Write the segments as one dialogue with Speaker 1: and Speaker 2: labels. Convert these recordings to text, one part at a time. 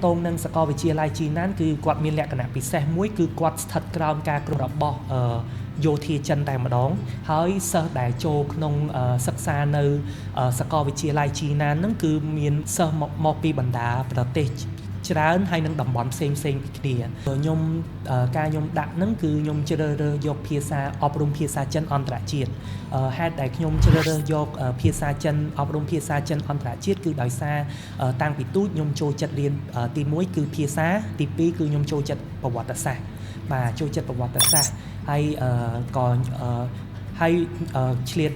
Speaker 1: តងនឹងសាកលវិទ្យាល័យជីណានគឺគាត់មានលក្ខណៈពិសេសមួយគឺគាត់ស្ថិតក្រោមការគ្រប់គ្រងរបស់យោធាចិនតែម្ដងហើយសិស្សដែលចូលក្នុងសិក្សានៅសាកលវិទ្យាល័យជីណានហ្នឹងគឺមានសិស្សមកពីបណ្ដាប្រទេសច្រើនហើយនឹងតំបន់ផ្សេងៗពីគ្នាខ្ញុំការខ្ញុំដាក់ហ្នឹងគឺខ្ញុំជ្រើសរើសយកភាសាអប់រំភាសាចិនអន្តរជាតិហេតុដែលខ្ញុំជ្រើសរើសយកភាសាចិនអប់រំភាសាចិនអន្តរជាតិគឺដោយសារតាំងពីទូចខ្ញុំចូលចិត្តរៀនទី1គឺភាសាទី2គឺខ្ញុំចូលចិត្តប្រវត្តិសាស្ត្របាទចូលចិត្តប្រវត្តិសាស្ត្រហើយក៏ហើយឆ្លៀត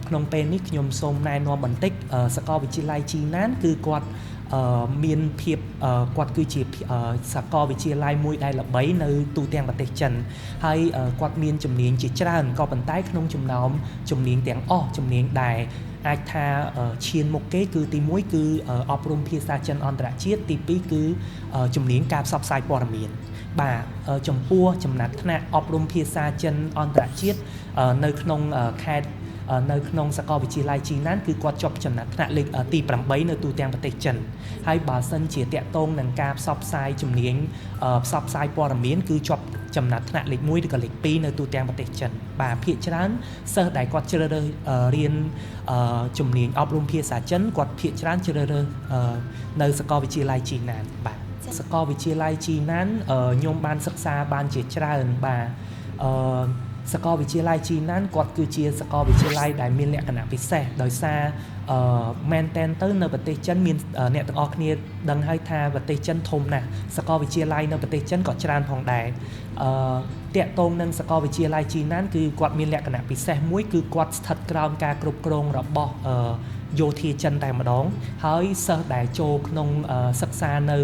Speaker 1: ក្នុងពេលនេះខ្ញុំសូមណែនាំបន្តិចសាកលវិទ្យាល័យជីណានគឺគាត់មានភាពគាត់គឺជាសាកលវិទ្យាល័យមួយដែលល្បីនៅទូទាំងប្រទេសចិនហើយគាត់មានជំនាញជាច្រើនក៏ប៉ុន្តែក្នុងចំណោមជំនាញទាំងអស់ជំនាញដែលអាចថាឈានមុខគេគឺទី1គឺអប់រំភាសាចិនអន្តរជាតិទី2គឺជំនាញការផ្សព្វផ្សាយព័ត៌មានបាទចំពោះចំណាត់ថ្នាក់អប់រំភាសាចិនអន្តរជាតិនៅក្នុងខេត្តនៅក្នុងសាកលវិទ្យាល័យជីណានគឺគាត់ជាប់ចំណាត់ថ្នាក់លេខទី8នៅទូទាំងប្រទេសចិនហើយបើសិនជាតាក់ទងនឹងការផ្សព្វផ្សាយជំនាញផ្សព្វផ្សាយព័ត៌មានគឺជាប់ចំណាត់ថ្នាក់លេខ1ឬក៏លេខ2នៅទូទាំងប្រទេសចិនបាទភាគច្រើនសិស្សដែលគាត់ជ្រើសរើសរៀនជំនាញអប់រំភាសាចិនគាត់ភាគច្រើនជ្រើសរើសនៅសាកលវិទ្យាល័យជីណានបាទសាកលវិទ្យាល័យជីណានខ្ញុំបានសិក្សាបានជាច្រើនបាទសាកលវិទ្យាល័យជីណានគាត់គឺជាសាកលវិទ្យាល័យដែលមានលក្ខណៈពិសេសដោយសារមែនតែនទៅនៅប្រទេសចិនមានអ្នកទាំងអស់គ្នាដឹងហើយថាប្រទេសចិនធំណាស់សាកលវិទ្យាល័យនៅប្រទេសចិនក៏ច្រើនផងដែរតាក់ទងនឹងសាកលវិទ្យាល័យជីណានគឺគាត់មានលក្ខណៈពិសេសមួយគឺគាត់ស្ថិតក្រោមការគ្រប់គ្រងរបស់យោធាចិនតែម្ដងហើយសិស្សដែលចូលក្នុងសិក្សានៅ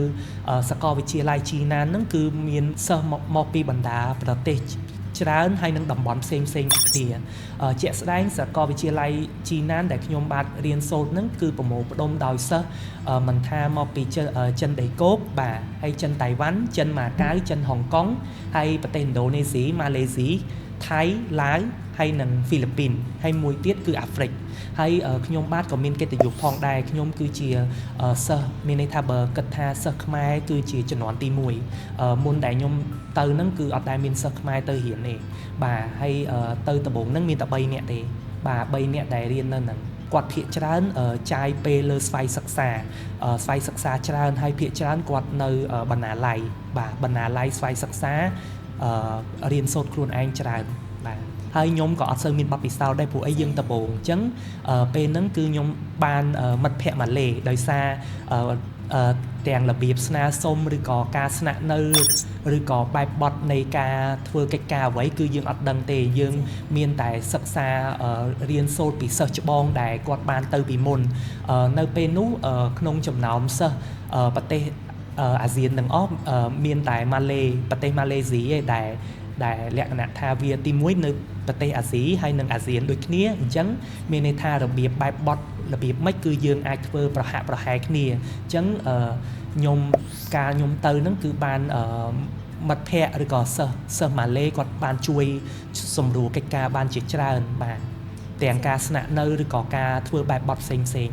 Speaker 1: សាកលវិទ្យាល័យជីណានហ្នឹងគឺមានសិស្សមកពីបណ្ដាប្រទេសច្រើនហើយនឹងតំបន់ផ្សេងគ្នាជាក់ស្ដែងសាកលវិទ្យាល័យជីណានដែលខ្ញុំបាទរៀនសូត្រហ្នឹងគឺប្រមូលផ្ដុំដោយសិស្សមិនថាមកពីចិនដីគោកបាទហើយចិនតៃវ៉ាន់ចិនម៉ាកាវចិនហុងកុងហើយប្រទេសឥណ្ឌូនេស៊ីម៉ាឡេស៊ីថៃឡាវហើយនិងហ្វីលីពីនហើយមួយទៀតគឺអាហ្វ្រិកហើយខ្ញុំបាទក៏មានកិត្តិយសផងដែរខ្ញុំគឺជាសិស្សមានន័យថាបើគិតថាសិស្សខ្មែរគឺជាជំនាន់ទី1មុនដែលខ្ញុំទៅហ្នឹងគឺអត់ដែលមានសិស្សខ្មែរទៅរៀនទេបាទហើយទៅដំបូងហ្នឹងមានតែ3នាក់ទេបាទ3នាក់ដែលរៀននៅហ្នឹងគាត់ភាគច្រើនចាយពេលលើស្វ័យសិក្សាច្រើនហើយភាគច្រើនគាត់នៅបណ្ណាល័យបាទបណ្ណាល័យស្វ័យសិក្សារៀនសូត្រខ្លួនឯងច្រើនបាទហើយខ្ញុំក៏អត់សូវមានបទពិសោធន៍ដែរព្រោះអីយើងដំបូងអញ្ចឹងពេលហ្នឹងគឺខ្ញុំបានមិត្តភ័ក្តិម៉ាឡេដោយសារទាំងរបៀបស្នើសុំឬក៏ការស្នាក់នៅឬក៏បែបបទនៃការធ្វើកិច្ចការអ្វីគឺយើងអត់ដឹងទេយើងមានតែសិក្សារៀនសូត្រពីសិស្សច្បងដែលគាត់បានទៅពីមុននៅពេលនោះក្នុងចំណោមសិស្សប្រទេសអាស៊ានទាំងអស់មានតែប្រទេសម៉ាឡេស៊ីឯដែលលក្ខណៈថាវាទី1នៅប្រទេសអាស៊ីហើយនិងអាស៊ានដូចគ្នាអញ្ចឹងមានន័យថារបៀបបែបបទរបៀបម៉េចគឺយើងអាចធ្វើប្រហែលគ្នាអញ្ចឹងខ្ញុំទៅហ្នឹងគឺបានមិត្តភ័ក្តិឬក៏សិស្សម៉ាឡេគាត់បានជួយសម្រួលកិច្ចការបានជាច្រើនបាទទាំងការស្នាក់នៅឬក៏ការធ្វើបែបបទផ្សេង